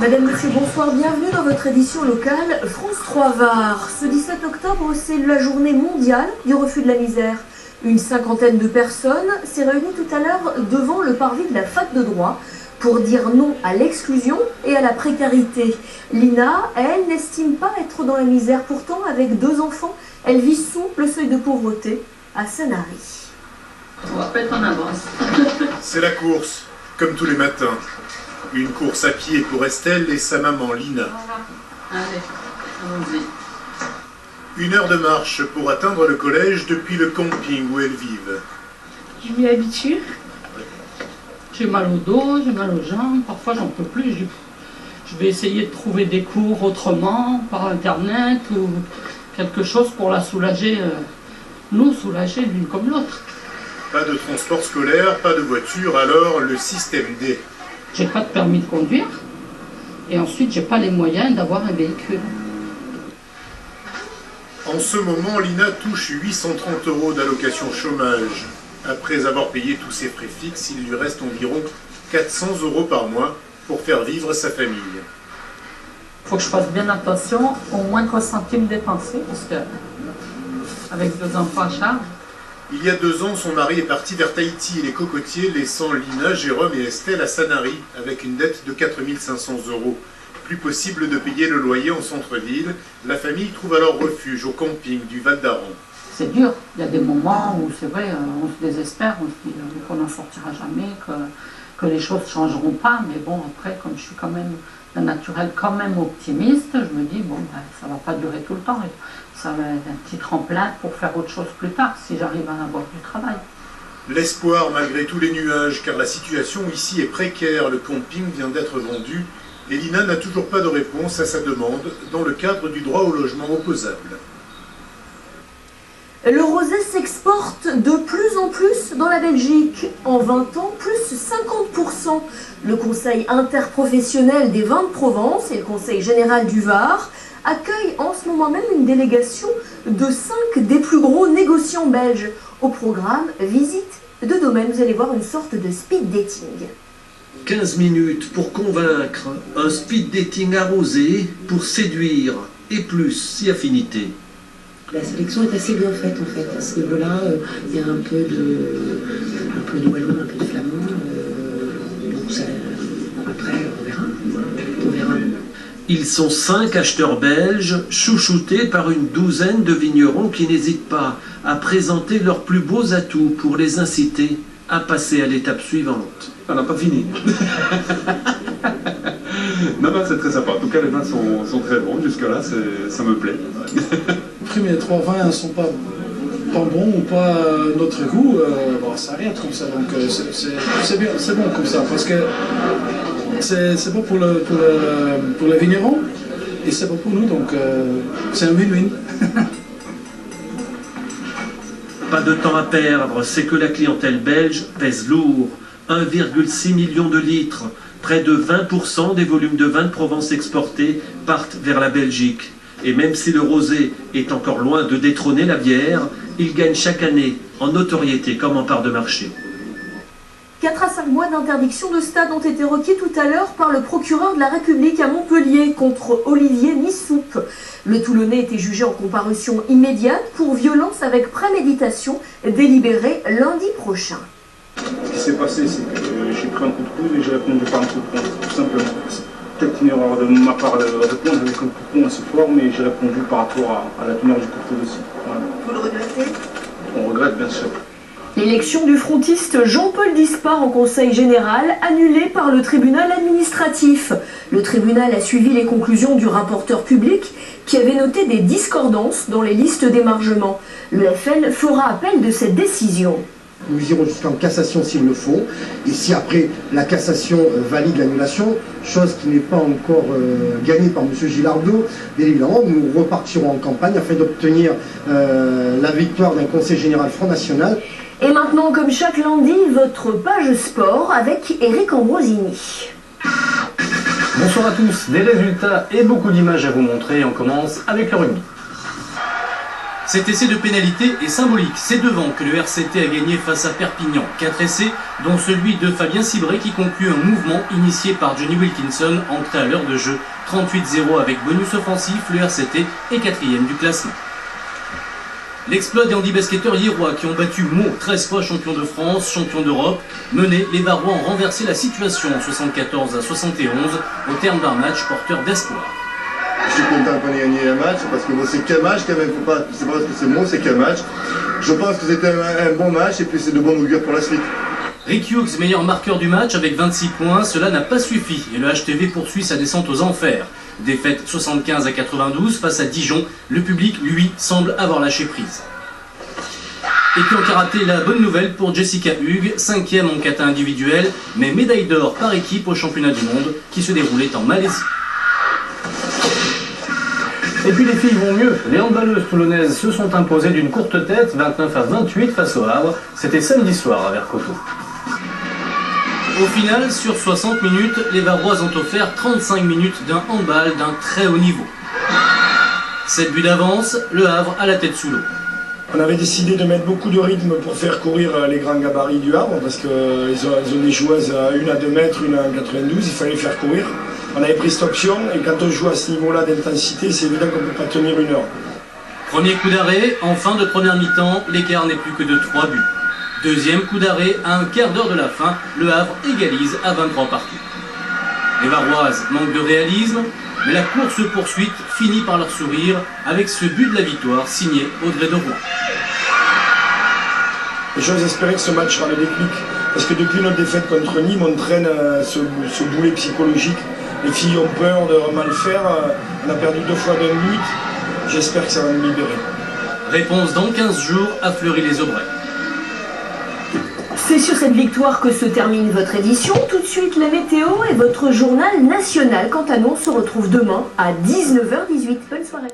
Madame, Monsieur, bonsoir, bienvenue dans votre édition locale France 3 Var. Ce 17 octobre, c'est la journée mondiale du refus de la misère. Une cinquantaine de personnes s'est réunie tout à l'heure devant le parvis de la fac de droit pour dire non à l'exclusion et à la précarité. Lina, elle, n'estime pas être dans la misère. Pourtant, avec 2 enfants, elle vit sous le seuil de pauvreté à Sanary. On va pas être en avance. C'est la course, comme tous les matins. Une course à pied pour Estelle et sa maman Lina. Voilà. Allez, allons-y. 1 heure de marche pour atteindre le collège depuis le camping où elles vivent. Je m'y habitue. J'ai mal au dos, j'ai mal aux jambes, parfois j'en peux plus. Je vais essayer de trouver des cours autrement, par internet ou quelque chose pour la soulager, nous soulager l'une comme l'autre. Pas de transport scolaire, pas de voiture, alors le système D. J'ai pas de permis de conduire et ensuite j'ai pas les moyens d'avoir un véhicule. En ce moment, Lina touche 830 € d'allocation chômage. Après avoir payé tous ses frais fixes, il lui reste environ 400 € par mois pour faire vivre sa famille. Faut que je fasse bien attention au moindre centime dépensé parce que avec 2 enfants à charge. Il y a 2 ans, son mari est parti vers Tahiti et les Cocotiers, laissant Lina, Jérôme et Estelle à Sanary avec une dette de 4 500 €. Plus possible de payer le loyer en centre-ville, la famille trouve alors refuge au camping du Val d'Aran. C'est dur, il y a des moments où c'est vrai, on se désespère, on se dit qu'on n'en sortira jamais, que les choses ne changeront pas, mais bon, après, comme je suis quand même d'un naturel quand même optimiste, je me dis, bon, ben, ça ne va pas durer tout le temps, ça va être un petit tremplin pour faire autre chose plus tard, si j'arrive à avoir du travail. L'espoir malgré tous les nuages, car la situation ici est précaire, le camping vient d'être vendu, et Lina n'a toujours pas de réponse à sa demande dans le cadre du droit au logement opposable. Le rosé s'exporte de plus en plus dans la Belgique. En 20 ans, plus 50%. Le Conseil interprofessionnel des vins de Provence et le Conseil général du Var accueillent en ce moment même une délégation de 5 des plus gros négociants belges. Au programme, visite de domaine. Vous allez voir une sorte de speed dating. 15 minutes pour convaincre, un speed dating arrosé pour séduire, et plus si affinité. La sélection est assez bien faite en fait. À ce niveau-là, il y a un peu de wallon, un peu de flamand. Donc ça, après, on verra. Ils sont 5 acheteurs belges, chouchoutés par une douzaine de vignerons qui n'hésitent pas à présenter leurs plus beaux atouts pour les inciter à passer à l'étape suivante. On n'a pas fini. Non, c'est très sympa. En tout cas, les vins sont très bons. Jusque-là, ça me plaît. Les premiers 3 vins ne sont pas bons ou pas notre goût. Bon, ça arrive comme ça. Donc, c'est bien, c'est bon comme ça. Parce que c'est bon pour les vignerons et c'est bon pour nous. Donc, c'est un win-win. Pas de temps à perdre, c'est que la clientèle belge pèse lourd. 1,6 million de litres, près de 20% des volumes de vin de Provence exportés partent vers la Belgique. Et même si le rosé est encore loin de détrôner la bière, il gagne chaque année en notoriété comme en part de marché. 4 à 5 mois d'interdiction de stade ont été requis tout à l'heure par le procureur de la République à Montpellier contre Olivier Missoup. Le Toulonnais était jugé en comparution immédiate pour violence avec préméditation, délibéré lundi prochain. Ce qui s'est passé, c'est que j'ai pris un coup de coude et j'ai répondu par un coup de poing, tout simplement. C'est peut-être une erreur de ma part de répondre avec un coup de poing assez fort, mais j'ai répondu par rapport à la teneur du couteau aussi. Voilà. Vous le regrettez? On regrette, bien sûr. L'élection du frontiste Jean-Paul Dispart en conseil général, annulée par le tribunal administratif. Le tribunal a suivi les conclusions du rapporteur public qui avait noté des discordances dans les listes d'émargement. Le FN fera appel de cette décision. Nous irons jusqu'en cassation s'il le faut, et si après la cassation valide l'annulation, chose qui n'est pas encore gagnée par M. Gilardo, bien évidemment, nous repartirons en campagne afin d'obtenir la victoire d'un conseil général Front National. Et maintenant, comme chaque lundi, votre page sport avec Eric Ambrosini. Bonsoir à tous, des résultats et beaucoup d'images à vous montrer. On commence avec le rugby. Cet essai de pénalité est symbolique. C'est devant que le RCT a gagné face à Perpignan. 4 essais, dont celui de Fabien Cibré qui conclut un mouvement initié par Johnny Wilkinson, entré à l'heure de jeu. 38-0 avec bonus offensif, le RCT est 4e du classement. L'exploit des handibasketteurs lillois qui ont battu Meaux, 13 fois champion de France, champion d'Europe. Menés, les Varois ont renversé la situation 74-71 au terme d'un match porteur d'espoir. Je suis content qu'on ait gagné un match parce que bon, c'est qu'un match quand même, c'est pas parce que c'est Meaux, c'est qu'un match. Je pense que c'était un bon match et puis c'est de bon augure pour la suite. Rick Hughes, meilleur marqueur du match avec 26 points, cela n'a pas suffi et le HTV poursuit sa descente aux enfers. Défaite 75-92 face à Dijon, le public, lui, semble avoir lâché prise. Et puis en karaté, la bonne nouvelle pour Jessica Hughes, 5e en kata individuel, mais médaille d'or par équipe au championnat du monde qui se déroulait en Malaisie. Et puis les filles vont mieux. Les handballeuses toulonnaises se sont imposées d'une courte tête, 29-28 face au Havre. C'était samedi soir à Vercoteau. Au final, sur 60 minutes, les Varoises ont offert 35 minutes d'un handball d'un très haut niveau. 7 buts d'avance, le Havre à la tête sous l'eau. On avait décidé de mettre beaucoup de rythme pour faire courir les grands gabarits du Havre parce qu'ils ont des joueuses à 1 à 2 mètres, 1 à 92, il fallait faire courir. On avait pris cette option et quand on joue à ce niveau-là d'intensité, c'est évident qu'on ne peut pas tenir 1 heure. Premier coup d'arrêt, en fin de première mi-temps, l'écart n'est plus que de 3 buts. Deuxième coup d'arrêt, à un quart d'heure de la fin, le Havre égalise à 23 partout. Les Varoises manquent de réalisme, mais la course-poursuite finit par leur sourire avec ce but de la victoire signé Audrey de Rouen. J'ose espérer que ce match sera le déclic, parce que depuis notre défaite contre Nîmes, on traîne ce boulet psychologique. Les filles ont peur de mal faire, on a perdu 2 fois d'un but, j'espère que ça va nous libérer. Réponse dans 15 jours à Fleury-les-Aubrais. C'est sur cette victoire que se termine votre édition. Tout de suite, la météo et votre journal national. Quant à nous, on se retrouve demain à 19h18. Bonne soirée.